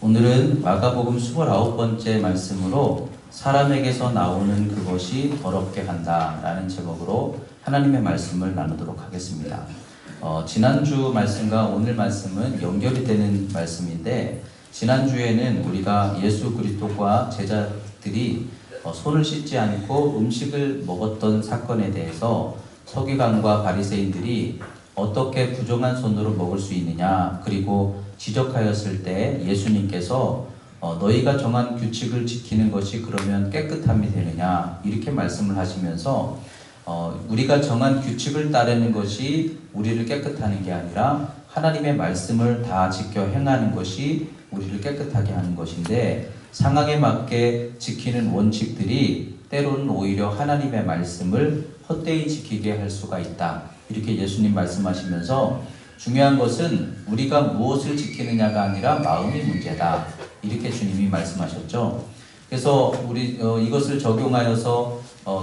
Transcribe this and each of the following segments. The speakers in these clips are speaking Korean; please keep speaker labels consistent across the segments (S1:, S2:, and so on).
S1: 오늘은 마가복음 29번째 말씀으로 사람에게서 나오는 그것이 더럽게 한다 라는 제목으로 하나님의 말씀을 나누도록 하겠습니다. 지난주 말씀과 오늘 말씀은 연결이 되는 말씀인데, 지난주에는 우리가 예수 그리스도와 제자들이 손을 씻지 않고 음식을 먹었던 사건에 대해서 서기관과 바리새인들이 어떻게 부정한 손으로 먹을 수 있느냐, 그리고 지적하였을 때 예수님께서 너희가 정한 규칙을 지키는 것이 그러면 깨끗함이 되느냐, 이렇게 말씀을 하시면서 우리가 정한 규칙을 따르는 것이 우리를 깨끗하는 게 아니라 하나님의 말씀을 다 지켜 행하는 것이 우리를 깨끗하게 하는 것인데, 상황에 맞게 지키는 원칙들이 때로는 오히려 하나님의 말씀을 헛되이 지키게 할 수가 있다, 이렇게 예수님 말씀하시면서 중요한 것은 우리가 무엇을 지키느냐가 아니라 마음이 문제다, 이렇게 주님이 말씀하셨죠. 그래서 우리 이것을 적용하여서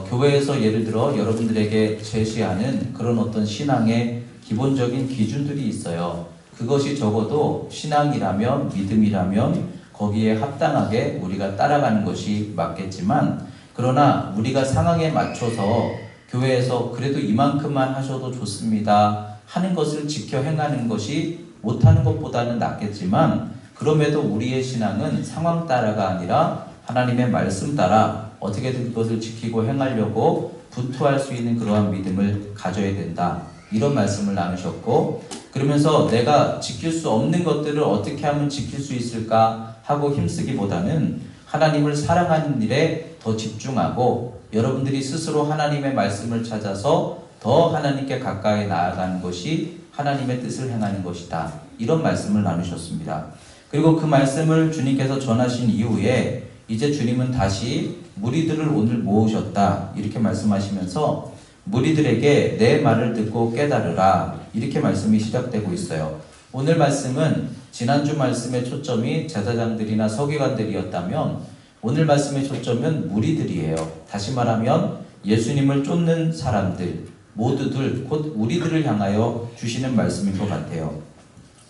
S1: 교회에서 예를 들어 여러분들에게 제시하는 그런 어떤 신앙의 기본적인 기준들이 있어요. 그것이 적어도 신앙이라면, 믿음이라면 거기에 합당하게 우리가 따라가는 것이 맞겠지만, 그러나 우리가 상황에 맞춰서 교회에서 그래도 이만큼만 하셔도 좋습니다 하는 것을 지켜 행하는 것이 못하는 것보다는 낫겠지만, 그럼에도 우리의 신앙은 상황 따라가 아니라 하나님의 말씀 따라 어떻게든 그것을 지키고 행하려고 분투할 수 있는 그러한 믿음을 가져야 된다, 이런 말씀을 나누셨고, 그러면서 내가 지킬 수 없는 것들을 어떻게 하면 지킬 수 있을까 하고 힘쓰기보다는 하나님을 사랑하는 일에 더 집중하고 여러분들이 스스로 하나님의 말씀을 찾아서 더 하나님께 가까이 나아가는 것이 하나님의 뜻을 행하는 것이다, 이런 말씀을 나누셨습니다. 그리고 그 말씀을 주님께서 전하신 이후에 이제 주님은 다시 무리들을 오늘 모으셨다, 이렇게 말씀하시면서 무리들에게 내 말을 듣고 깨달으라, 이렇게 말씀이 시작되고 있어요. 오늘 말씀은 지난주 말씀의 초점이 제사장들이나 서기관들이었다면 오늘 말씀의 초점은 무리들이에요. 다시 말하면 예수님을 쫓는 사람들 모두들, 곧 우리들을 향하여 주시는 말씀인 것 같아요.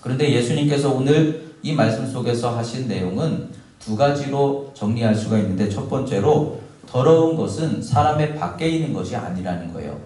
S1: 그런데 예수님께서 오늘 이 말씀 속에서 하신 내용은 두 가지로 정리할 수가 있는데, 첫 번째로 더러운 것은 사람의 밖에 있는 것이 아니라는 거예요.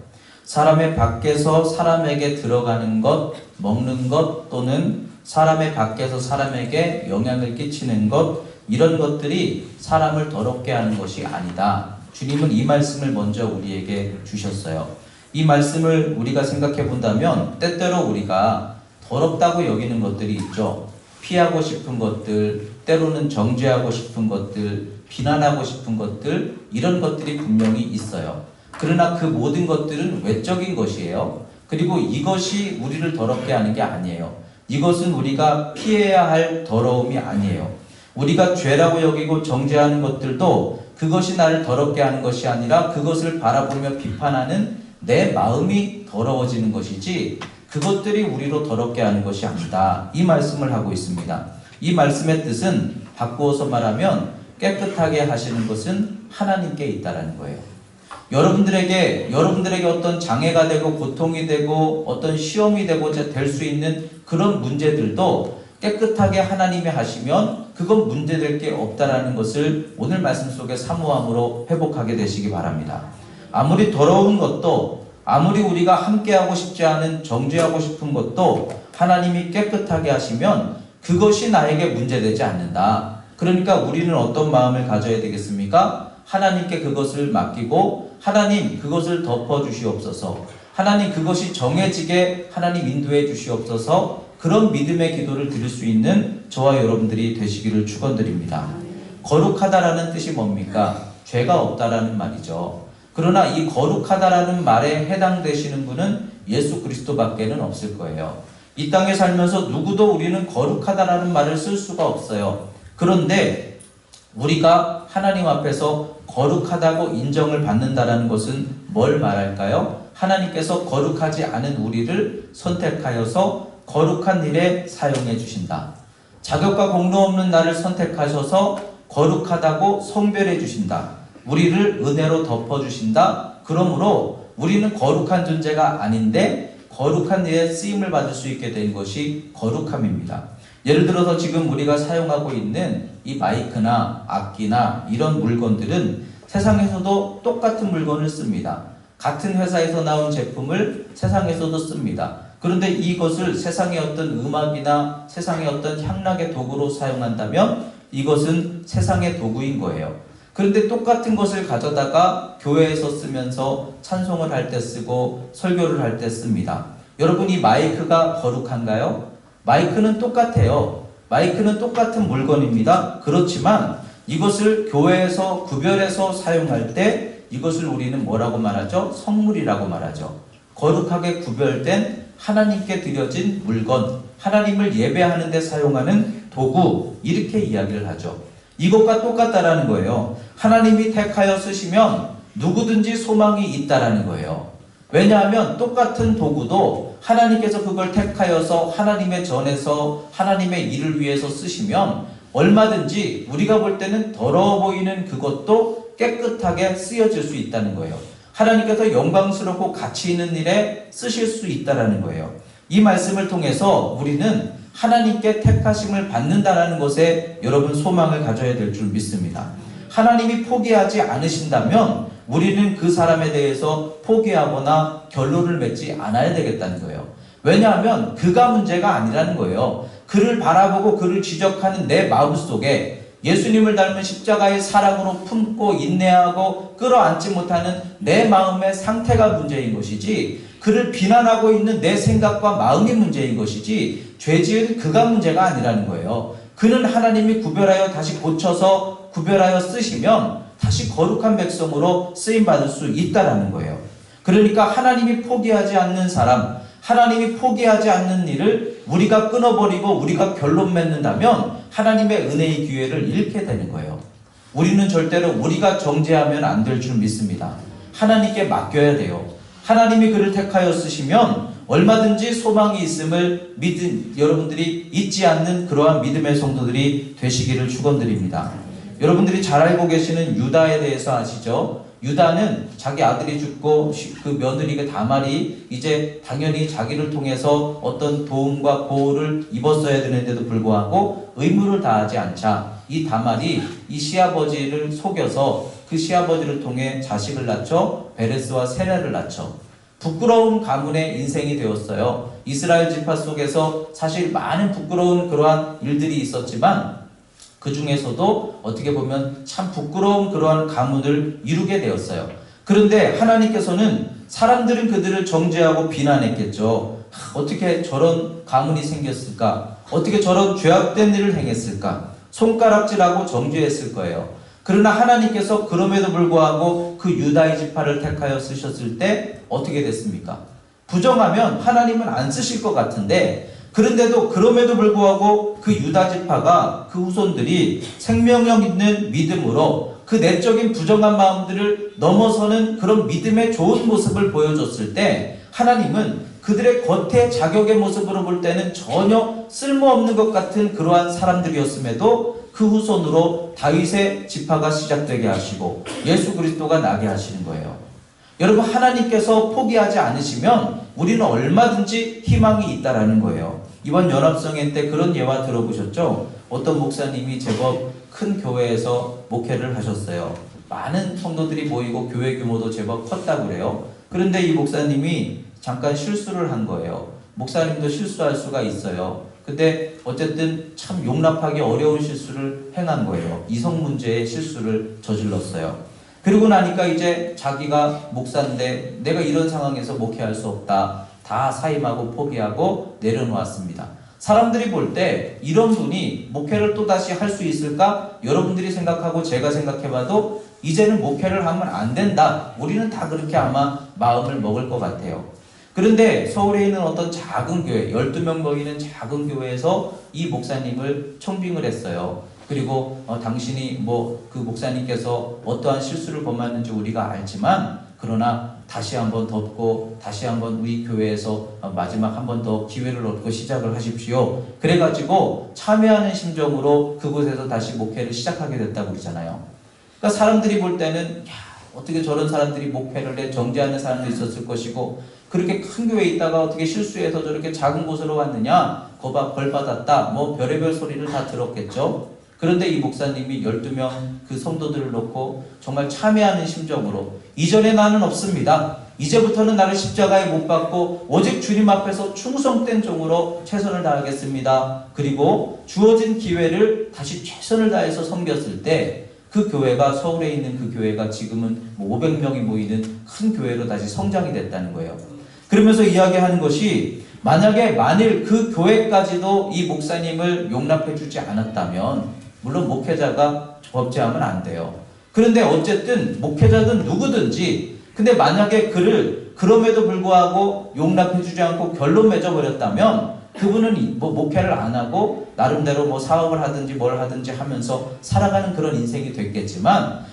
S1: 사람의 밖에서 사람에게 들어가는 것, 먹는 것, 또는 사람의 밖에서 사람에게 영향을 끼치는 것, 이런 것들이 사람을 더럽게 하는 것이 아니다. 주님은 이 말씀을 먼저 우리에게 주셨어요. 이 말씀을 우리가 생각해 본다면 때때로 우리가 더럽다고 여기는 것들이 있죠. 피하고 싶은 것들, 때로는 정죄하고 싶은 것들, 비난하고 싶은 것들, 이런 것들이 분명히 있어요. 그러나 그 모든 것들은 외적인 것이에요. 그리고 이것이 우리를 더럽게 하는 게 아니에요. 이것은 우리가 피해야 할 더러움이 아니에요. 우리가 죄라고 여기고 정죄하는 것들도 그것이 나를 더럽게 하는 것이 아니라 그것을 바라보며 비판하는 내 마음이 더러워지는 것이지, 그것들이 우리로 더럽게 하는 것이 아니다, 이 말씀을 하고 있습니다. 이 말씀의 뜻은 바꾸어서 말하면 깨끗하게 하시는 것은 하나님께 있다라는 거예요. 여러분들에게 어떤 장애가 되고 고통이 되고 어떤 시험이 되고 될 수 있는 그런 문제들도 깨끗하게 하나님이 하시면 그건 문제될 게 없다라는 것을 오늘 말씀 속의 사모함으로 회복하게 되시기 바랍니다. 아무리 더러운 것도, 아무리 우리가 함께하고 싶지 않은 정죄하고 싶은 것도 하나님이 깨끗하게 하시면 그것이 나에게 문제되지 않는다. 그러니까 우리는 어떤 마음을 가져야 되겠습니까? 하나님께 그것을 맡기고, 하나님 그것을 덮어주시옵소서, 하나님 그것이 정해지게 하나님 인도해 주시옵소서, 그런 믿음의 기도를 드릴 수 있는 저와 여러분들이 되시기를 축원드립니다. 거룩하다라는 뜻이 뭡니까? 죄가 없다라는 말이죠. 그러나 이 거룩하다라는 말에 해당되시는 분은 예수 그리스도밖에는 없을 거예요. 이 땅에 살면서 누구도 우리는 거룩하다라는 말을 쓸 수가 없어요. 그런데 우리가 하나님 앞에서 거룩하다고 인정을 받는다라는 것은 뭘 말할까요? 하나님께서 거룩하지 않은 우리를 선택하여서 거룩한 일에 사용해 주신다. 자격과 공로 없는 나를 선택하셔서 거룩하다고 성별해 주신다. 우리를 은혜로 덮어주신다. 그러므로 우리는 거룩한 존재가 아닌데 거룩한 일에 쓰임을 받을 수 있게 된 것이 거룩함입니다. 예를 들어서 지금 우리가 사용하고 있는 이 마이크나 악기나 이런 물건들은 세상에서도 똑같은 물건을 씁니다. 같은 회사에서 나온 제품을 세상에서도 씁니다. 그런데 이것을 세상의 어떤 음악이나 세상의 어떤 향락의 도구로 사용한다면 이것은 세상의 도구인 거예요. 그런데 똑같은 것을 가져다가 교회에서 쓰면서 찬송을 할 때 쓰고 설교를 할 때 씁니다. 여러분, 이 마이크가 거룩한가요? 마이크는 똑같아요. 마이크는 똑같은 물건입니다. 그렇지만 이것을 교회에서 구별해서 사용할 때 이것을 우리는 뭐라고 말하죠? 성물이라고 말하죠. 거룩하게 구별된 하나님께 드려진 물건, 하나님을 예배하는 데 사용하는 도구, 이렇게 이야기를 하죠. 이것과 똑같다라는 거예요. 하나님이 택하여 쓰시면 누구든지 소망이 있다라는 거예요. 왜냐하면 똑같은 도구도 하나님께서 그걸 택하여서 하나님의 전에서 하나님의 일을 위해서 쓰시면 얼마든지 우리가 볼 때는 더러워 보이는 그것도 깨끗하게 쓰여질 수 있다는 거예요. 하나님께서 영광스럽고 가치 있는 일에 쓰실 수 있다는 거예요. 이 말씀을 통해서 우리는 하나님께 택하심을 받는다는 것에 여러분 소망을 가져야 될 줄 믿습니다. 하나님이 포기하지 않으신다면 우리는 그 사람에 대해서 포기하거나 결론을 맺지 않아야 되겠다는 거예요. 왜냐하면 그가 문제가 아니라는 거예요. 그를 바라보고 그를 지적하는 내 마음속에 예수님을 닮은 십자가의 사랑으로 품고 인내하고 끌어안지 못하는 내 마음의 상태가 문제인 것이지, 그를 비난하고 있는 내 생각과 마음이 문제인 것이지 죄지은 그가 문제가 아니라는 거예요. 그는 하나님이 구별하여 다시 고쳐서 구별하여 쓰시면 다시 거룩한 백성으로 쓰임받을 수 있다는 거예요. 그러니까 하나님이 포기하지 않는 사람, 하나님이 포기하지 않는 일을 우리가 끊어버리고 우리가 결론 맺는다면 하나님의 은혜의 기회를 잃게 되는 거예요. 우리는 절대로 우리가 정죄하면 안 될 줄 믿습니다. 하나님께 맡겨야 돼요. 하나님이 그를 택하여 쓰시면 얼마든지 소망이 있음을 여러분들이 잊지 않는 그러한 믿음의 성도들이 되시기를 축원드립니다. 여러분들이 잘 알고 계시는 유다에 대해서 아시죠? 유다는 자기 아들이 죽고 그 며느리가 다말이 이제 당연히 자기를 통해서 어떤 도움과 보호를 입었어야 되는데도 불구하고 의무를 다하지 않자 이 다말이 이 시아버지를 속여서 그 시아버지를 통해 자식을 낳죠. 베레스와 세라를 낳죠. 부끄러운 가문의 인생이 되었어요. 이스라엘 지파 속에서 사실 많은 부끄러운 그러한 일들이 있었지만 그 중에서도 어떻게 보면 참 부끄러운 그러한 가문을 이루게 되었어요. 그런데 하나님께서는 사람들은 그들을 정죄하고 비난했겠죠. 어떻게 저런 가문이 생겼을까? 어떻게 저런 죄악된 일을 행했을까? 손가락질하고 정죄했을 거예요. 그러나 하나님께서 그럼에도 불구하고 그 유다의 지파를 택하여 쓰셨을 때 어떻게 됐습니까? 부정하면 하나님은 안 쓰실 것 같은데, 그런데도 그럼에도 불구하고 그 유다 지파가 그 후손들이 생명력 있는 믿음으로 그 내적인 부정한 마음들을 넘어서는 그런 믿음의 좋은 모습을 보여줬을 때 하나님은 그들의 겉의 자격의 모습으로 볼 때는 전혀 쓸모없는 것 같은 그러한 사람들이었음에도 그 후손으로 다윗의 지파가 시작되게 하시고 예수 그리스도가 나게 하시는 거예요. 여러분, 하나님께서 포기하지 않으시면 우리는 얼마든지 희망이 있다라는 거예요. 이번 연합성회 때 그런 예화 들어보셨죠? 어떤 목사님이 제법 큰 교회에서 목회를 하셨어요. 많은 성도들이 모이고 교회 규모도 제법 컸다고 그래요. 그런데 이 목사님이 잠깐 실수를 한 거예요. 목사님도 실수할 수가 있어요. 근데 어쨌든 참 용납하기 어려운 실수를 행한 거예요. 이성 문제의 실수를 저질렀어요. 그리고 나니까 이제 자기가 목사인데 내가 이런 상황에서 목회할 수 없다. 다 사임하고 포기하고 내려놓았습니다. 사람들이 볼 때 이런 분이 목회를 또다시 할 수 있을까? 여러분들이 생각하고 제가 생각해봐도 이제는 목회를 하면 안 된다. 우리는 다 그렇게 아마 마음을 먹을 것 같아요. 그런데 서울에 있는 어떤 작은 교회, 12명 모이는 작은 교회에서 이 목사님을 청빙을 했어요. 그리고 당신이 그 목사님께서 어떠한 실수를 범했는지 우리가 알지만 그러나 다시 한번 덮고 다시 한번 우리 교회에서 마지막 한 번 더 기회를 얻고 시작을 하십시오. 그래가지고 참여하는 심정으로 그곳에서 다시 목회를 시작하게 됐다고 그러잖아요. 그러니까 사람들이 볼 때는 어떻게 저런 사람들이 목회를 해, 정죄하는 사람도 있었을 것이고, 그렇게 큰 교회에 있다가 어떻게 실수해서 저렇게 작은 곳으로 왔느냐, 벌 받았다, 뭐 별의별 소리를 다 들었겠죠. 그런데 이 목사님이 12명 그 성도들을 놓고 정말 참회하는 심정으로, 이전에 나는 없습니다. 이제부터는 나를 십자가에 못 박고 오직 주님 앞에서 충성된 종으로 최선을 다하겠습니다. 그리고 주어진 기회를 다시 최선을 다해서 섬겼을 때 그 교회가, 서울에 있는 그 교회가 지금은 500명이 모이는 큰 교회로 다시 성장이 됐다는 거예요. 그러면서 이야기하는 것이, 만일 그 교회까지도 이 목사님을 용납해 주지 않았다면, 물론 목회자가 범죄하면 안 돼요. 그런데 어쨌든 목회자든 누구든지, 근데 만약에 그를 그럼에도 불구하고 용납해 주지 않고 결론 맺어버렸다면 그분은 뭐 목회를 안 하고 나름대로 뭐 사업을 하든지 뭘 하든지 하면서 살아가는 그런 인생이 됐겠지만,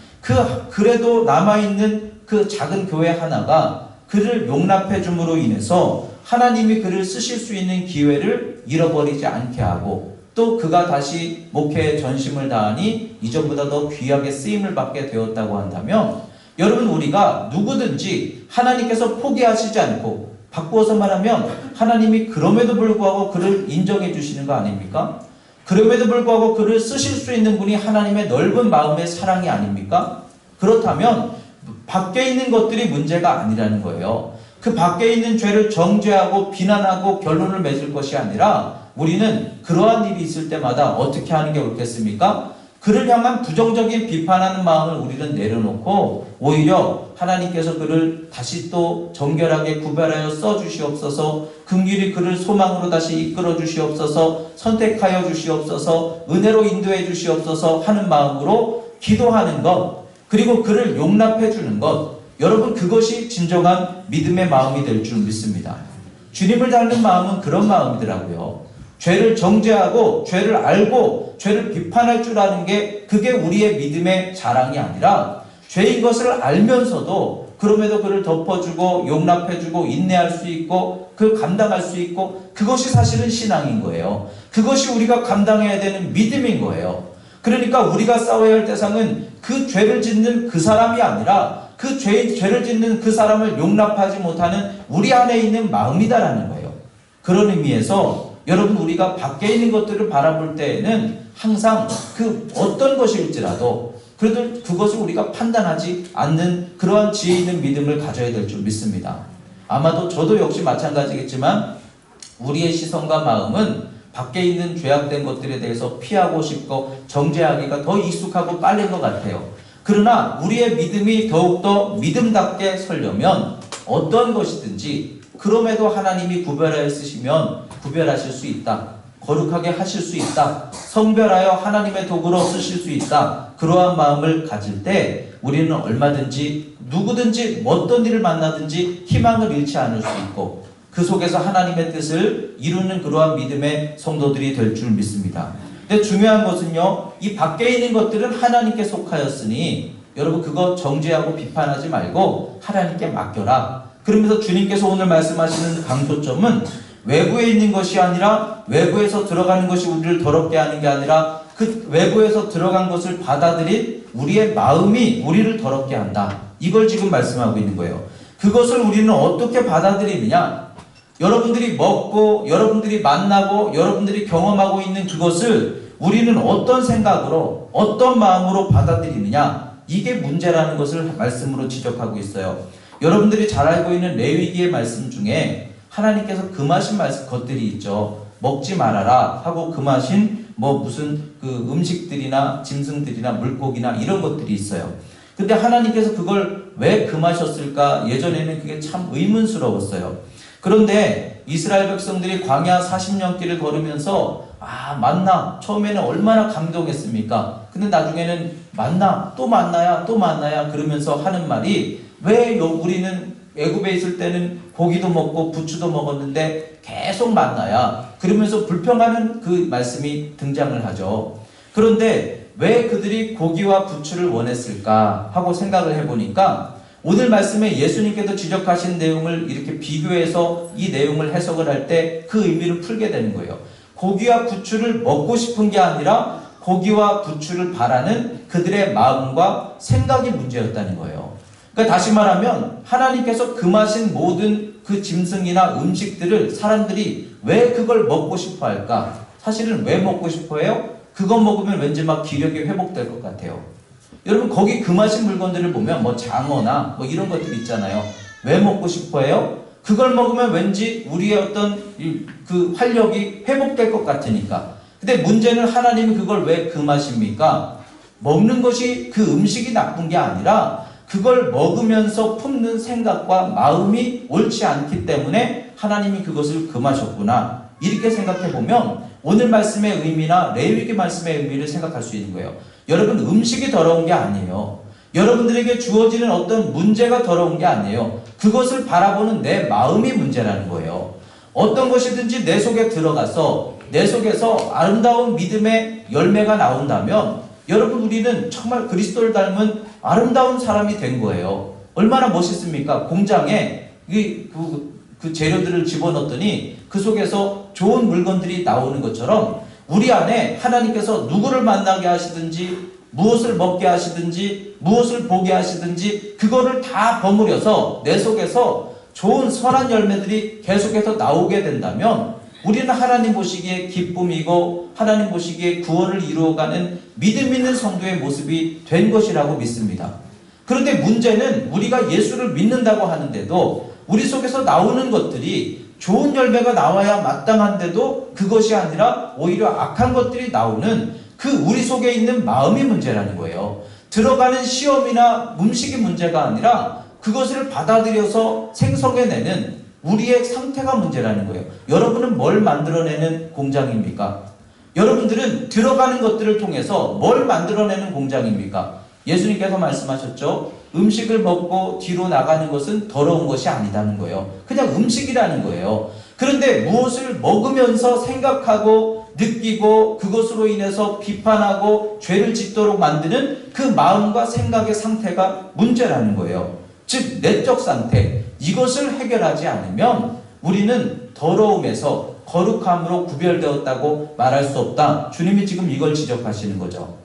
S1: 그래도 남아있는 그 작은 교회 하나가 그를 용납해 줌으로 인해서 하나님이 그를 쓰실 수 있는 기회를 잃어버리지 않게 하고, 또 그가 다시 목회에 전심을 다하니 이전보다 더 귀하게 쓰임을 받게 되었다고 한다면, 여러분, 우리가 누구든지 하나님께서 포기하시지 않고, 바꾸어서 말하면 하나님이 그럼에도 불구하고 그를 인정해 주시는 거 아닙니까? 그럼에도 불구하고 그를 쓰실 수 있는 분이 하나님의 넓은 마음의 사랑이 아닙니까? 그렇다면 밖에 있는 것들이 문제가 아니라는 거예요. 그 밖에 있는 죄를 정죄하고 비난하고 결론을 맺을 것이 아니라, 우리는 그러한 일이 있을 때마다 어떻게 하는 게 옳겠습니까? 그를 향한 부정적인 비판하는 마음을 우리는 내려놓고, 오히려 하나님께서 그를 다시 또 정결하게 구별하여 써주시옵소서, 긍휼히 그를 소망으로 다시 이끌어 주시옵소서, 선택하여 주시옵소서, 은혜로 인도해 주시옵소서 하는 마음으로 기도하는 것, 그리고 그를 용납해 주는 것, 여러분, 그것이 진정한 믿음의 마음이 될 줄 믿습니다. 주님을 닮는 마음은 그런 마음이더라고요. 죄를 정죄하고 죄를 알고 죄를 비판할 줄 아는 게, 그게 우리의 믿음의 자랑이 아니라, 죄인 것을 알면서도 그럼에도 그를 덮어주고 용납해주고 인내할 수 있고 그 감당할 수 있고, 그것이 사실은 신앙인 거예요. 그것이 우리가 감당해야 되는 믿음인 거예요. 그러니까 우리가 싸워야 할 대상은 그 죄를 짓는 그 사람이 아니라, 그 죄를 짓는 그 사람을 용납하지 못하는 우리 안에 있는 마음이다라는 거예요. 그런 의미에서 여러분, 우리가 밖에 있는 것들을 바라볼 때에는 항상 그 어떤 것일지라도 그래도 그것을 우리가 판단하지 않는 그러한 지혜 있는 믿음을 가져야 될 줄 믿습니다. 아마도 저도 역시 마찬가지겠지만, 우리의 시선과 마음은 밖에 있는 죄악된 것들에 대해서 피하고 싶고 정죄하기가 더 익숙하고 빠른 것 같아요. 그러나 우리의 믿음이 더욱더 믿음답게 서려면 어떤 것이든지 그럼에도 하나님이 구별하여 쓰시면 구별하실 수 있다. 거룩하게 하실 수 있다. 성별하여 하나님의 도구로 쓰실 수 있다. 그러한 마음을 가질 때 우리는 얼마든지 누구든지 어떤 일을 만나든지 희망을 잃지 않을 수 있고, 그 속에서 하나님의 뜻을 이루는 그러한 믿음의 성도들이 될 줄 믿습니다. 근데 중요한 것은요, 이 밖에 있는 것들은 하나님께 속하였으니 여러분, 그거 정죄하고 비판하지 말고 하나님께 맡겨라. 그러면서 주님께서 오늘 말씀하시는 강조점은 외부에 있는 것이 아니라, 외부에서 들어가는 것이 우리를 더럽게 하는 게 아니라, 그 외부에서 들어간 것을 받아들인 우리의 마음이 우리를 더럽게 한다. 이걸 지금 말씀하고 있는 거예요. 그것을 우리는 어떻게 받아들이느냐? 여러분들이 먹고 여러분들이 만나고 여러분들이 경험하고 있는 그것을 우리는 어떤 생각으로, 어떤 마음으로 받아들이느냐? 이게 문제라는 것을 말씀으로 지적하고 있어요. 여러분들이 잘 알고 있는 레위기의 말씀 중에 하나님께서 금하신 것들이 있죠. 먹지 말아라 하고 금하신 무슨 그 음식들이나 짐승들이나 물고기나 이런 것들이 있어요. 근데 하나님께서 그걸 왜 금하셨을까? 예전에는 그게 참 의문스러웠어요. 그런데 이스라엘 백성들이 광야 40년 길을 걸으면서 만나, 처음에는 얼마나 감동했습니까? 근데 나중에는 만나, 또 만나야, 또 만나야 그러면서 하는 말이, 왜 우리는 애굽에 있을 때는 고기도 먹고 부추도 먹었는데 계속 만나야, 그러면서 불평하는 그 말씀이 등장을 하죠. 그런데 왜 그들이 고기와 부추를 원했을까 하고 생각을 해보니까, 오늘 말씀에 예수님께서 지적하신 내용을 이렇게 비교해서 이 내용을 해석을 할 때 그 의미를 풀게 되는 거예요. 고기와 부추를 먹고 싶은 게 아니라 고기와 부추를 바라는 그들의 마음과 생각이 문제였다는 거예요. 그러니까 다시 말하면 하나님께서 금하신 모든 그 짐승이나 음식들을 사람들이 왜 그걸 먹고 싶어 할까? 사실은 왜 먹고 싶어 해요? 그거 먹으면 왠지 막 기력이 회복될 것 같아요. 여러분 거기 금하신 물건들을 보면 뭐 장어나 뭐 이런 것들 있잖아요. 왜 먹고 싶어 해요? 그걸 먹으면 왠지 우리의 어떤 그 활력이 회복될 것 같으니까. 근데 문제는 하나님이 그걸 왜 금하십니까? 먹는 것이 그 음식이 나쁜 게 아니라 그걸 먹으면서 품는 생각과 마음이 옳지 않기 때문에 하나님이 그것을 금하셨구나. 이렇게 생각해 보면 오늘 말씀의 의미나 레위기 말씀의 의미를 생각할 수 있는 거예요. 여러분 음식이 더러운 게 아니에요. 여러분들에게 주어지는 어떤 문제가 더러운 게 아니에요. 그것을 바라보는 내 마음이 문제라는 거예요. 어떤 것이든지 내 속에 들어가서 내 속에서 아름다운 믿음의 열매가 나온다면 여러분 우리는 정말 그리스도를 닮은 아름다운 사람이 된 거예요. 얼마나 멋있습니까? 공장에 그 재료들을 집어넣었더니 그 속에서 좋은 물건들이 나오는 것처럼 우리 안에 하나님께서 누구를 만나게 하시든지 무엇을 먹게 하시든지 무엇을 보게 하시든지 그거를 다 버무려서 내 속에서 좋은 선한 열매들이 계속해서 나오게 된다면 우리는 하나님 보시기에 기쁨이고 하나님 보시기에 구원을 이루어가는 믿음 있는 성도의 모습이 된 것이라고 믿습니다. 그런데 문제는 우리가 예수를 믿는다고 하는데도 우리 속에서 나오는 것들이 좋은 열매가 나와야 마땅한데도 그것이 아니라 오히려 악한 것들이 나오는 그 우리 속에 있는 마음이 문제라는 거예요. 들어가는 시험이나 음식이 문제가 아니라 그것을 받아들여서 생성해내는 우리의 상태가 문제라는 거예요. 여러분은 뭘 만들어내는 공장입니까? 여러분들은 들어가는 것들을 통해서 뭘 만들어내는 공장입니까? 예수님께서 말씀하셨죠. 음식을 먹고 뒤로 나가는 것은 더러운 것이 아니다는 거예요. 그냥 음식이라는 거예요. 그런데 무엇을 먹으면서 생각하고 느끼고 그것으로 인해서 비판하고 죄를 짓도록 만드는 그 마음과 생각의 상태가 문제라는 거예요. 즉 내적 상태, 이것을 해결하지 않으면 우리는 더러움에서 거룩함으로 구별되었다고 말할 수 없다. 주님이 지금 이걸 지적하시는 거죠.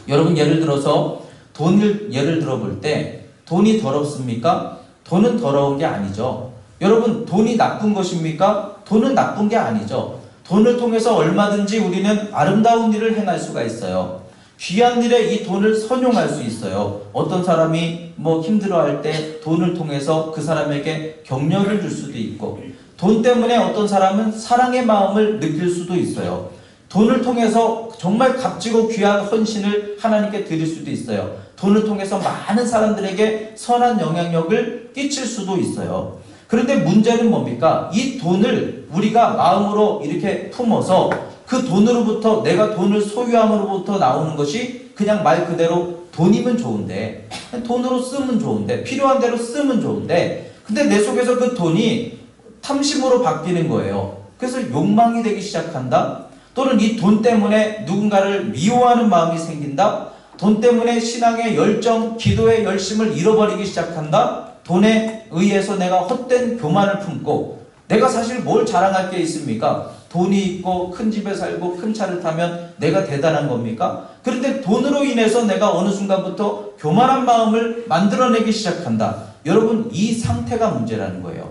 S1: 여러분 예를 들어서 돈을 예를 들어볼 때 돈이 더럽습니까? 돈은 더러운 게 아니죠. 여러분 돈이 나쁜 것입니까? 돈은 나쁜 게 아니죠. 돈을 통해서 얼마든지 우리는 아름다운 일을 행할 수가 있어요. 귀한 일에 이 돈을 선용할 수 있어요. 어떤 사람이 뭐 힘들어할 때 돈을 통해서 그 사람에게 격려를 줄 수도 있고 돈 때문에 어떤 사람은 사랑의 마음을 느낄 수도 있어요. 돈을 통해서 정말 값지고 귀한 헌신을 하나님께 드릴 수도 있어요. 돈을 통해서 많은 사람들에게 선한 영향력을 끼칠 수도 있어요. 그런데 문제는 뭡니까? 이 돈을 우리가 마음으로 이렇게 품어서 그 돈으로부터 내가 돈을 소유함으로부터 나오는 것이 그냥 말 그대로 돈이면 좋은데 돈으로 쓰면 좋은데 필요한 대로 쓰면 좋은데 근데 내 속에서 그 돈이 탐심으로 바뀌는 거예요. 그래서 욕망이 되기 시작한다. 또는 이 돈 때문에 누군가를 미워하는 마음이 생긴다. 돈 때문에 신앙의 열정, 기도의 열심을 잃어버리기 시작한다. 돈에 의해서 내가 헛된 교만을 품고 내가 사실 뭘 자랑할 게 있습니까? 돈이 있고 큰 집에 살고 큰 차를 타면 내가 대단한 겁니까? 그런데 돈으로 인해서 내가 어느 순간부터 교만한 마음을 만들어내기 시작한다. 여러분 이 상태가 문제라는 거예요.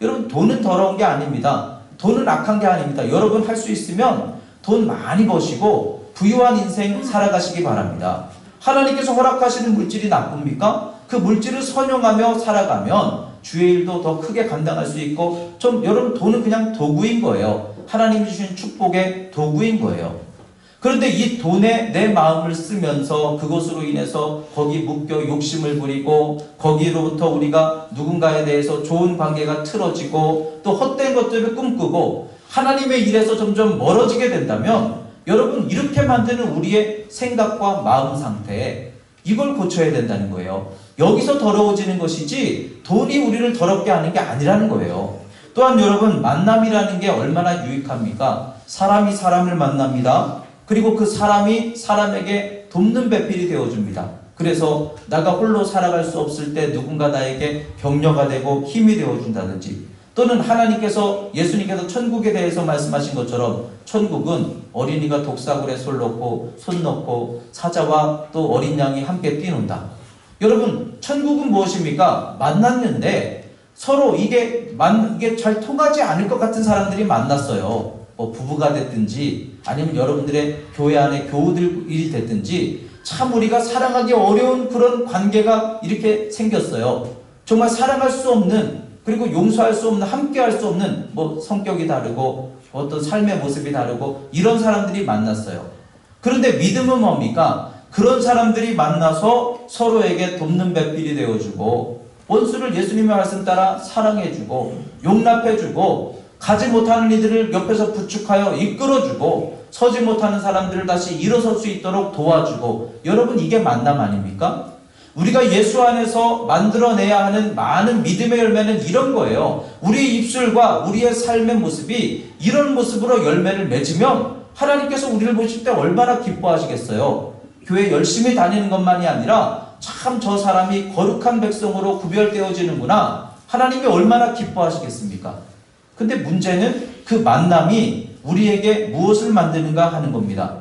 S1: 여러분 돈은 더러운 게 아닙니다. 돈은 악한 게 아닙니다. 여러분 할 수 있으면 돈 많이 버시고 부유한 인생 살아가시기 바랍니다. 하나님께서 허락하시는 물질이 나쁩니까? 그 물질을 선용하며 살아가면 주의 일도 더 크게 감당할 수 있고 여러분 돈은 그냥 도구인 거예요. 하나님이 주신 축복의 도구인 거예요. 그런데 이 돈에 내 마음을 쓰면서 그것으로 인해서 거기 묶여 욕심을 부리고 거기로부터 우리가 누군가에 대해서 좋은 관계가 틀어지고 또 헛된 것들을 꿈꾸고 하나님의 일에서 점점 멀어지게 된다면 여러분 이렇게 만드는 우리의 생각과 마음 상태 이걸 고쳐야 된다는 거예요. 여기서 더러워지는 것이지 돈이 우리를 더럽게 하는 게 아니라는 거예요. 또한 여러분 만남이라는 게 얼마나 유익합니까? 사람이 사람을 만납니다. 그리고 그 사람이 사람에게 돕는 배필이 되어줍니다. 그래서 나가 홀로 살아갈 수 없을 때 누군가 나에게 격려가 되고 힘이 되어준다든지 또는 하나님께서 예수님께서 천국에 대해서 말씀하신 것처럼 천국은 어린이가 독사굴에 손 넣고 사자와 또 어린 양이 함께 뛰는다. 여러분, 천국은 무엇입니까? 만났는데 서로 이게 잘 통하지 않을 것 같은 사람들이 만났어요. 뭐 부부가 됐든지 아니면 여러분들의 교회 안에 교우들이 됐든지 참 우리가 사랑하기 어려운 그런 관계가 이렇게 생겼어요. 정말 사랑할 수 없는, 그리고 용서할 수 없는, 함께 할 수 없는, 뭐 성격이 다르고 어떤 삶의 모습이 다르고 이런 사람들이 만났어요. 그런데 믿음은 뭡니까? 그런 사람들이 만나서 서로에게 돕는 배필이 되어주고, 원수를 예수님의 말씀 따라 사랑해주고 용납해주고, 가지 못하는 이들을 옆에서 부축하여 이끌어주고, 서지 못하는 사람들을 다시 일어설 수 있도록 도와주고. 여러분, 이게 만남 아닙니까? 우리가 예수 안에서 만들어내야 하는 많은 믿음의 열매는 이런 거예요. 우리의 입술과 우리의 삶의 모습이 이런 모습으로 열매를 맺으면 하나님께서 우리를 보실 때 얼마나 기뻐하시겠어요. 교회 열심히 다니는 것만이 아니라 참 저 사람이 거룩한 백성으로 구별되어지는구나, 하나님이 얼마나 기뻐하시겠습니까? 근데 문제는 그 만남이 우리에게 무엇을 만드는가 하는 겁니다.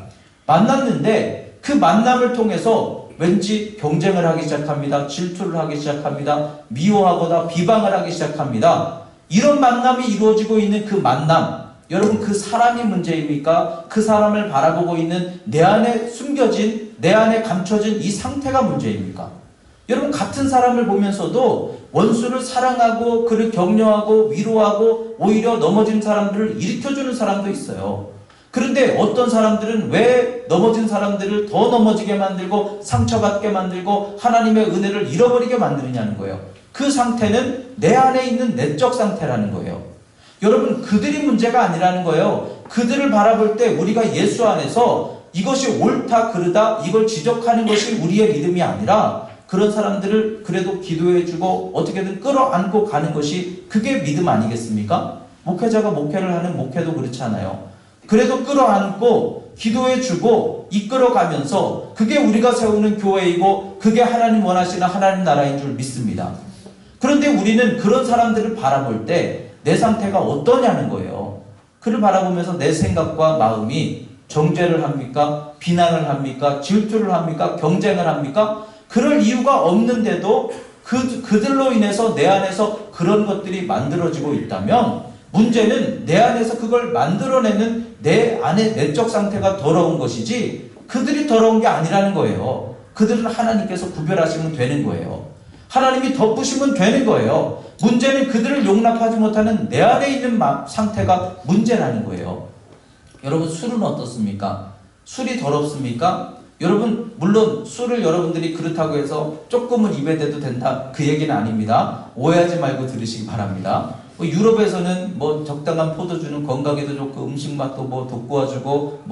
S1: 만났는데 그 만남을 통해서 왠지 경쟁을 하기 시작합니다. 질투를 하기 시작합니다. 미워하거나 비방을 하기 시작합니다. 이런 만남이 이루어지고 있는 그 만남, 여러분, 그 사람이 문제입니까? 그 사람을 바라보고 있는 내 안에 숨겨진, 내 안에 감춰진 이 상태가 문제입니까? 여러분, 같은 사람을 보면서도 원수를 사랑하고 그를 격려하고 위로하고 오히려 넘어진 사람들을 일으켜주는 사람도 있어요. 그런데 어떤 사람들은 왜 넘어진 사람들을 더 넘어지게 만들고 상처받게 만들고 하나님의 은혜를 잃어버리게 만드느냐는 거예요. 그 상태는 내 안에 있는 내적 상태라는 거예요. 여러분, 그들이 문제가 아니라는 거예요. 그들을 바라볼 때 우리가 예수 안에서 이것이 옳다 그르다 이걸 지적하는 것이 우리의 믿음이 아니라, 그런 사람들을 그래도 기도해주고 어떻게든 끌어안고 가는 것이 그게 믿음 아니겠습니까? 목회자가 목회를 하는 목회도 그렇잖아요. 그래도 끌어안고 기도해주고 이끌어가면서 그게 우리가 세우는 교회이고 그게 하나님 원하시는 하나님 나라인 줄 믿습니다. 그런데 우리는 그런 사람들을 바라볼 때 내 상태가 어떠냐는 거예요. 그를 바라보면서 내 생각과 마음이 정죄를 합니까? 비난을 합니까? 질투를 합니까? 경쟁을 합니까? 그럴 이유가 없는데도 그들로 인해서 내 안에서 그런 것들이 만들어지고 있다면, 문제는 내 안에서 그걸 만들어내는 내 안의 내적 상태가 더러운 것이지 그들이 더러운 게 아니라는 거예요. 그들은 하나님께서 구별하시면 되는 거예요. 하나님이 덮으시면 되는 거예요. 문제는 그들을 용납하지 못하는 내 안에 있는 상태가 문제라는 거예요. 여러분, 술은 어떻습니까? 술이 더럽습니까? 여러분, 물론 술을 여러분들이 그렇다고 해서 조금은 입에 대도 된다, 그 얘기는 아닙니다. 오해하지 말고 들으시기 바랍니다. 유럽에서는 뭐 적당한 포도주는 건강에도 좋고 음식 맛도 뭐 돋구어주고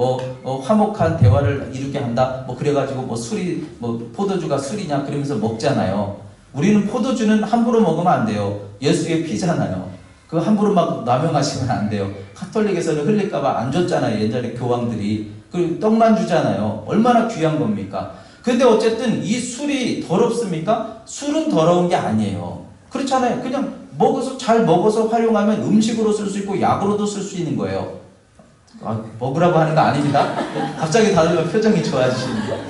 S1: 화목한 대화를 이루게 한다, 그래가지고 술이 포도주가 술이냐 그러면서 먹잖아요. 우리는 포도주는 함부로 먹으면 안 돼요. 예수의 피잖아요. 그 함부로 막 남용하시면 안 돼요. 카톨릭에서는 흘릴까봐 안 줬잖아요. 옛날에 교황들이. 그 떡만 주잖아요. 얼마나 귀한 겁니까? 근데 어쨌든 이 술이 더럽습니까? 술은 더러운 게 아니에요. 그렇잖아요. 그냥 잘 먹어서 활용하면 음식으로 쓸 수 있고 약으로도 쓸 수 있는 거예요. 먹으라고 하는 거 아닙니다. 갑자기 다들 표정이 좋아지시는데.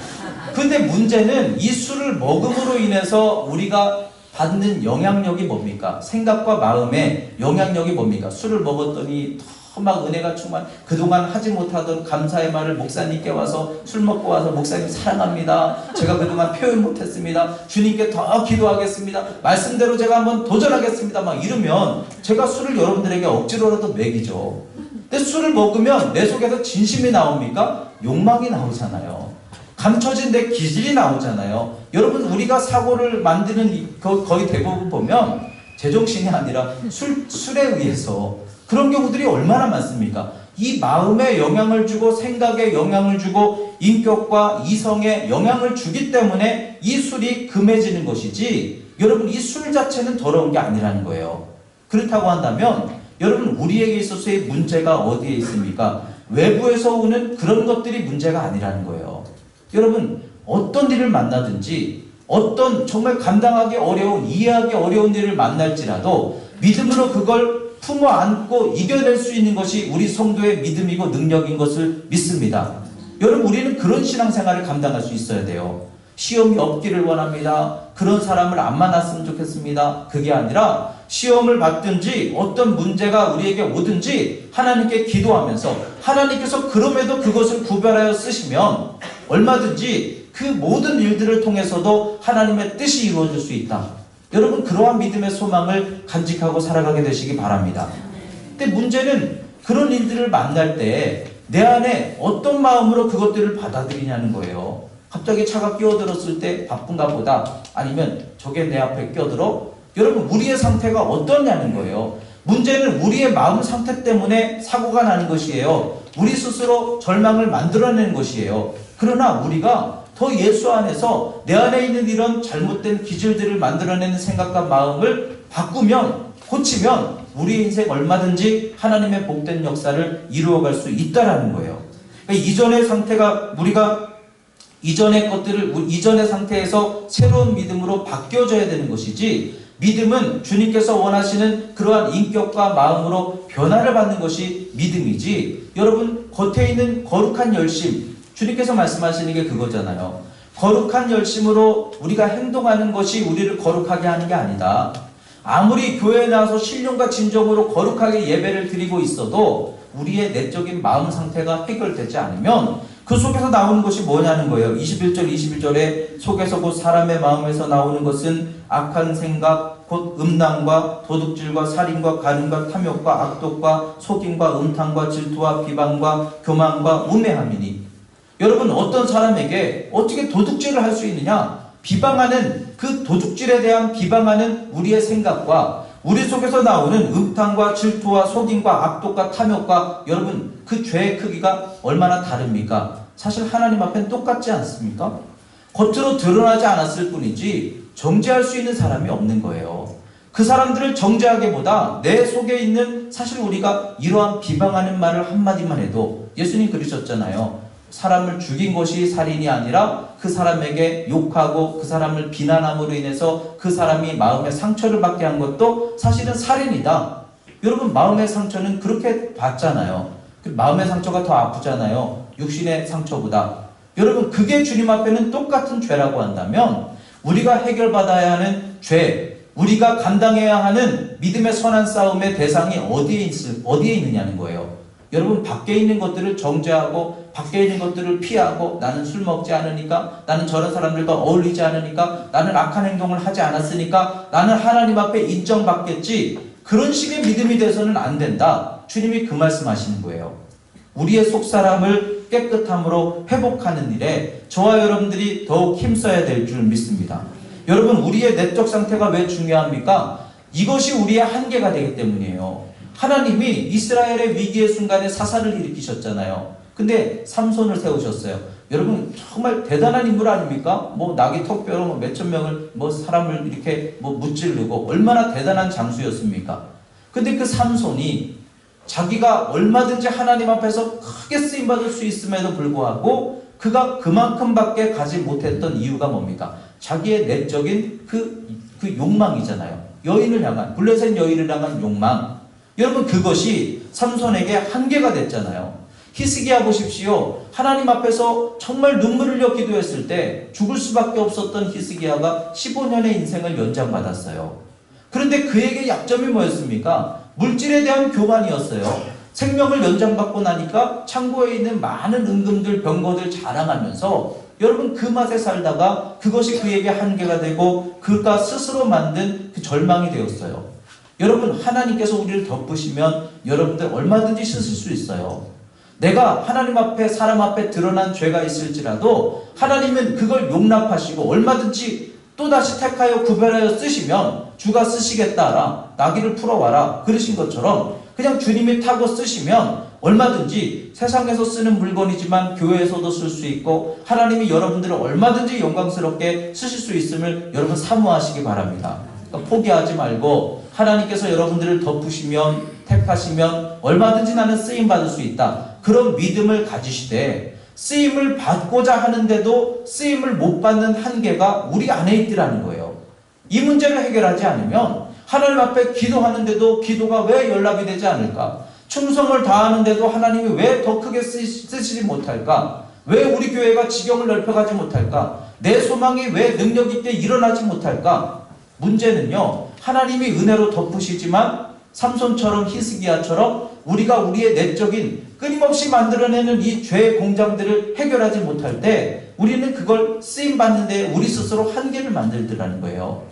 S1: 근데 문제는 이 술을 먹음으로 인해서 우리가 받는 영향력이 뭡니까? 생각과 마음의 영향력이 뭡니까? 술을 먹었더니 막 은혜가 충만, 그동안 하지 못하던 감사의 말을 목사님께 와서, 술 먹고 와서 목사님 사랑합니다, 제가 그동안 표현 못했습니다, 주님께 더 기도하겠습니다, 말씀대로 제가 한번 도전하겠습니다, 막 이러면 제가 술을 여러분들에게 억지로라도 먹이죠. 근데 술을 먹으면 내 속에서 진심이 나옵니까? 욕망이 나오잖아요. 감춰진 내 기질이 나오잖아요. 여러분, 우리가 사고를 만드는 거의 대부분 보면 제정신이 아니라 술에 의해서 그런 경우들이 얼마나 많습니까? 이 마음에 영향을 주고 생각에 영향을 주고 인격과 이성에 영향을 주기 때문에 이 술이 금해지는 것이지, 여러분, 이 술 자체는 더러운 게 아니라는 거예요. 그렇다고 한다면 여러분, 우리에게 있어서의 문제가 어디에 있습니까? 외부에서 오는 그런 것들이 문제가 아니라는 거예요. 여러분, 어떤 일을 만나든지 어떤 정말 감당하기 어려운, 이해하기 어려운 일을 만날지라도 믿음으로 그걸 품어 안고 이겨낼 수 있는 것이 우리 성도의 믿음이고 능력인 것을 믿습니다. 여러분, 우리는 그런 신앙생활을 감당할 수 있어야 돼요. 시험이 없기를 원합니다. 그런 사람을 안 만났으면 좋겠습니다. 그게 아니라 시험을 받든지 어떤 문제가 우리에게 오든지 하나님께 기도하면서 하나님께서 그럼에도 그것을 구별하여 쓰시면 얼마든지 그 모든 일들을 통해서도 하나님의 뜻이 이루어질 수 있다. 여러분, 그러한 믿음의 소망을 간직하고 살아가게 되시기 바랍니다. 근데 문제는 그런 일들을 만날 때 내 안에 어떤 마음으로 그것들을 받아들이냐는 거예요. 갑자기 차가 끼어들었을 때 바쁜가 보다, 아니면 저게 내 앞에 끼어들어? 여러분, 우리의 상태가 어떠냐는 거예요. 문제는 우리의 마음 상태 때문에 사고가 나는 것이에요. 우리 스스로 절망을 만들어내는 것이에요. 그러나 우리가 더 예수 안에서 내 안에 있는 이런 잘못된 기질들을 만들어내는 생각과 마음을 바꾸면, 고치면 우리의 인생 얼마든지 하나님의 복된 역사를 이루어갈 수 있다라는 거예요. 그러니까 이전의 상태가, 우리가 이전의 것들을 이전의 상태에서 새로운 믿음으로 바뀌어져야 되는 것이지, 믿음은 주님께서 원하시는 그러한 인격과 마음으로 변화를 받는 것이 믿음이지, 여러분, 겉에 있는 거룩한 열심, 주님께서 말씀하시는 게 그거잖아요. 거룩한 열심으로 우리가 행동하는 것이 우리를 거룩하게 하는 게 아니다. 아무리 교회에 나와서 신령과 진정으로 거룩하게 예배를 드리고 있어도 우리의 내적인 마음 상태가 해결되지 않으면 그 속에서 나오는 것이 뭐냐는 거예요. 21절에 속에서 곧 사람의 마음에서 나오는 것은 악한 생각, 곧 음란과 도둑질과 살인과 간음과 탐욕과 악독과 속임과 음탕과 질투와 비방과 교만과 우매함이니. 여러분, 어떤 사람에게 어떻게 도둑질을 할 수 있느냐? 비방하는, 그 도둑질에 대한 비방하는 우리의 생각과 우리 속에서 나오는 음탕과 질투와 속임과 악독과 탐욕과, 여러분, 그 죄의 크기가 얼마나 다릅니까? 사실 하나님 앞엔 똑같지 않습니까? 겉으로 드러나지 않았을 뿐이지 정죄할 수 있는 사람이 없는 거예요. 그 사람들을 정죄하기보다 내 속에 있는, 사실 우리가 이러한 비방하는 말을 한마디만 해도, 예수님 그러셨잖아요. 사람을 죽인 것이 살인이 아니라 그 사람에게 욕하고 그 사람을 비난함으로 인해서 그 사람이 마음의 상처를 받게 한 것도 사실은 살인이다. 여러분, 마음의 상처는 그렇게 받잖아요. 마음의 상처가 더 아프잖아요. 육신의 상처보다. 여러분, 그게 주님 앞에는 똑같은 죄라고 한다면 우리가 해결받아야 하는 죄, 우리가 감당해야 하는 믿음의 선한 싸움의 대상이 어디에 있느냐는 거예요. 여러분, 밖에 있는 것들을 정죄하고 밖에 있는 것들을 피하고, 나는 술 먹지 않으니까, 나는 저런 사람들과 어울리지 않으니까, 나는 악한 행동을 하지 않았으니까 나는 하나님 앞에 인정받겠지, 그런 식의 믿음이 돼서는 안 된다. 주님이 그 말씀하시는 거예요. 우리의 속사람을 깨끗함으로 회복하는 일에 저와 여러분들이 더욱 힘써야 될 줄 믿습니다. 여러분, 우리의 내적 상태가 왜 중요합니까? 이것이 우리의 한계가 되기 때문이에요. 하나님이 이스라엘의 위기의 순간에 사사를 일으키셨잖아요. 근데 삼손을 세우셨어요. 여러분, 정말 대단한 인물 아닙니까? 낙이 턱뼈로 몇천 명을 사람을 이렇게 무찌르고 얼마나 대단한 장수였습니까? 근데 그 삼손이 자기가 얼마든지 하나님 앞에서 크게 쓰임받을 수 있음에도 불구하고 그가 그만큼밖에 가지 못했던 이유가 뭡니까? 자기의 내적인 그 욕망이잖아요. 여인을 향한, 블레셋 여인을 향한 욕망. 여러분, 그것이 삼손에게 한계가 됐잖아요. 히스기야 보십시오. 하나님 앞에서 정말 눈물을 흘려 기도했을 때 죽을 수밖에 없었던 히스기야가 15년의 인생을 연장받았어요. 그런데 그에게 약점이 뭐였습니까? 물질에 대한 교만이었어요. 생명을 연장받고 나니까 창고에 있는 많은 은금들, 병거들 자랑하면서, 여러분, 그 맛에 살다가 그것이 그에게 한계가 되고 그가 스스로 만든 그 절망이 되었어요. 여러분, 하나님께서 우리를 덮으시면 여러분들 얼마든지 씻을 수 있어요. 내가 하나님 앞에, 사람 앞에 드러난 죄가 있을지라도 하나님은 그걸 용납하시고 얼마든지 또다시 택하여 구별하여 쓰시면 주가 쓰시겠다라, 나귀를 풀어와라, 그러신 것처럼 그냥 주님이 타고 쓰시면 얼마든지 세상에서 쓰는 물건이지만 교회에서도 쓸 수 있고 하나님이 여러분들을 얼마든지 영광스럽게 쓰실 수 있음을 여러분 사모하시기 바랍니다. 그러니까 포기하지 말고 하나님께서 여러분들을 덮으시면, 택하시면 얼마든지 나는 쓰임받을 수 있다. 그런 믿음을 가지시되, 쓰임을 받고자 하는데도 쓰임을 못 받는 한계가 우리 안에 있더라는 거예요. 이 문제를 해결하지 않으면 하나님 앞에 기도하는데도 기도가 왜 연락이 되지 않을까? 충성을 다하는데도 하나님이 왜 더 크게 쓰시지 못할까? 왜 우리 교회가 지경을 넓혀가지 못할까? 내 소망이 왜 능력 있게 일어나지 못할까? 문제는요, 하나님이 은혜로 덮으시지만 삼손처럼 히스기야처럼 우리가 우리의 내적인 끊임없이 만들어내는 이 죄의 공장들을 해결하지 못할 때 우리는 그걸 쓰임받는데 우리 스스로 한계를 만들더라는 거예요.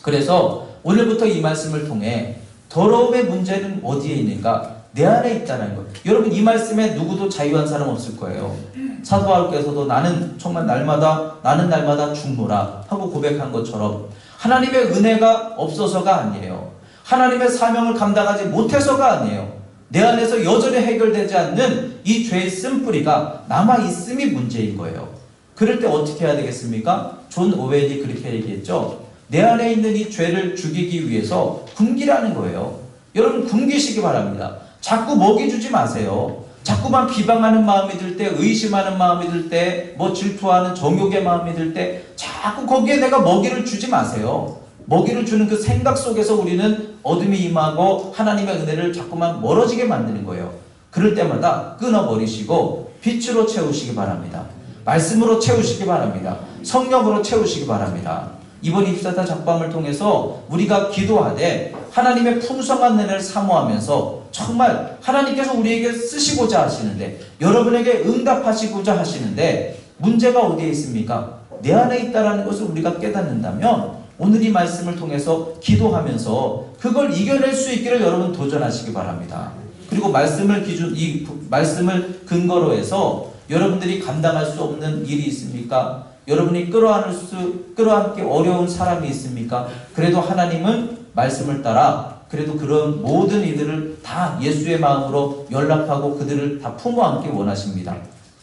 S1: 그래서 오늘부터 이 말씀을 통해 더러움의 문제는 어디에 있는가? 내 안에 있다는 거예요. 여러분, 이 말씀에 누구도 자유한 사람 없을 거예요. 사도 바울께서도 나는 정말 날마다 죽노라 하고 고백한 것처럼 하나님의 은혜가 없어서가 아니에요. 하나님의 사명을 감당하지 못해서가 아니에요. 내 안에서 여전히 해결되지 않는 이 죄의 쓴뿌리가 남아있음이 문제인 거예요. 그럴 때 어떻게 해야 되겠습니까? 존 오웬이 그렇게 얘기했죠. 내 안에 있는 이 죄를 죽이기 위해서 굶기라는 거예요. 여러분, 굶기시기 바랍니다. 자꾸 먹이 주지 마세요. 자꾸만 비방하는 마음이 들 때, 의심하는 마음이 들 때, 질투하는 정욕의 마음이 들 때 자꾸 거기에 내가 먹이를 주지 마세요. 먹이를 주는 그 생각 속에서 우리는 어둠이 임하고 하나님의 은혜를 자꾸만 멀어지게 만드는 거예요. 그럴 때마다 끊어버리시고 빛으로 채우시기 바랍니다. 말씀으로 채우시기 바랍니다. 성령으로 채우시기 바랍니다. 이번 입사타 작밤을 통해서 우리가 기도하되 하나님의 풍성한 은혜를 사모하면서 정말 하나님께서 우리에게 쓰시고자 하시는데, 여러분에게 응답하시고자 하시는데 문제가 어디에 있습니까? 내 안에 있다는 것을 우리가 깨닫는다면 오늘 이 말씀을 통해서 기도하면서 그걸 이겨낼 수 있기를 여러분 도전하시기 바랍니다. 그리고 이 말씀을 근거로 해서 여러분들이 감당할 수 없는 일이 있습니까? 여러분이 끌어안기 어려운 사람이 있습니까? 그래도 하나님은 말씀을 따라 그래도 그런 모든 이들을 다 예수의 마음으로 연락하고 그들을 다 품어 안기 원하십니다.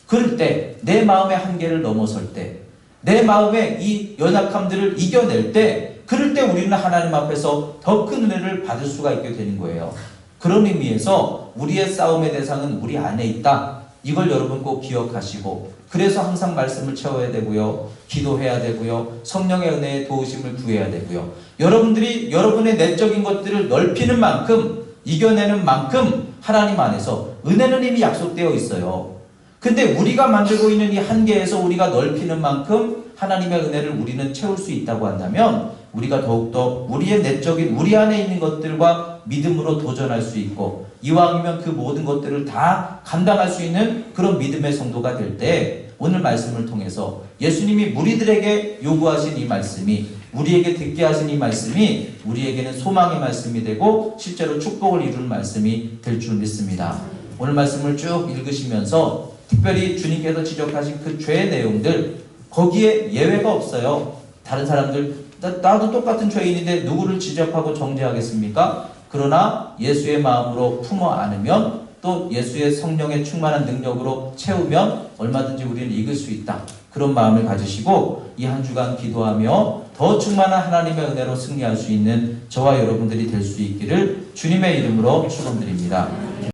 S1: 그럴 때, 내 마음의 한계를 넘어설 때, 내 마음의 이 연약함들을 이겨낼 때, 그럴 때 우리는 하나님 앞에서 더 큰 은혜를 받을 수가 있게 되는 거예요. 그런 의미에서 우리의 싸움의 대상은 우리 안에 있다. 이걸 여러분 꼭 기억하시고, 그래서 항상 말씀을 채워야 되고요, 기도해야 되고요, 성령의 은혜의 도우심을 구해야 되고요. 여러분들이 여러분의 내적인 것들을 넓히는 만큼, 이겨내는 만큼 하나님 안에서 은혜는 이미 약속되어 있어요. 근데 우리가 만들고 있는 이 한계에서 우리가 넓히는 만큼 하나님의 은혜를 우리는 채울 수 있다고 한다면 우리가 더욱더 우리의 내적인 우리 안에 있는 것들과 믿음으로 도전할 수 있고, 이왕이면 그 모든 것들을 다 감당할 수 있는 그런 믿음의 성도가 될 때, 오늘 말씀을 통해서 예수님이 무리들에게 요구하신 이 말씀이, 우리에게 듣게 하신 이 말씀이 우리에게는 소망의 말씀이 되고 실제로 축복을 이루는 말씀이 될 줄 믿습니다. 오늘 말씀을 쭉 읽으시면서 특별히 주님께서 지적하신 그 죄의 내용들, 거기에 예외가 없어요. 다른 사람들, 나도 똑같은 죄인인데 누구를 지적하고 정죄하겠습니까? 그러나 예수의 마음으로 품어 안으면, 또 예수의 성령의 충만한 능력으로 채우면 얼마든지 우리는 이길 수 있다. 그런 마음을 가지시고 이 한 주간 기도하며 더 충만한 하나님의 은혜로 승리할 수 있는 저와 여러분들이 될 수 있기를 주님의 이름으로 축원드립니다.